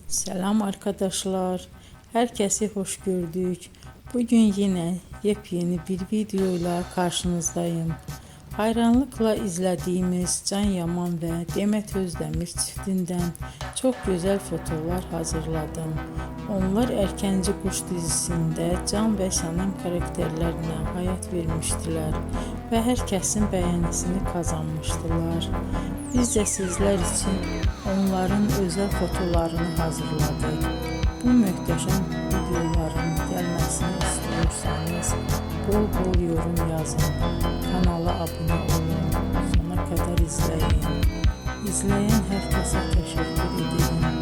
Selam arkadaşlar. Herkesi hoş gördük. Bugün yine yepyeni bir videoyla karşınızdayım. Hayranlıkla izlediğimiz Can Yaman ve Demet Özdemir çiftinden çok güzel fotolar hazırladım. Onlar Erkenci Kuş dizisinde Can ve Sənem karakterlerine hayat vermiştiler ve herkesin beğenisini kazanmıştılar. Biz de sizler için onların özel fotolarını hazırladık. Bu muhteşem videoların gelmesini istiyorsanız bol bol yorum yazın. Kanala abone olun. Sona kadar izleyin. İzleyen herkese teşekkür ederim.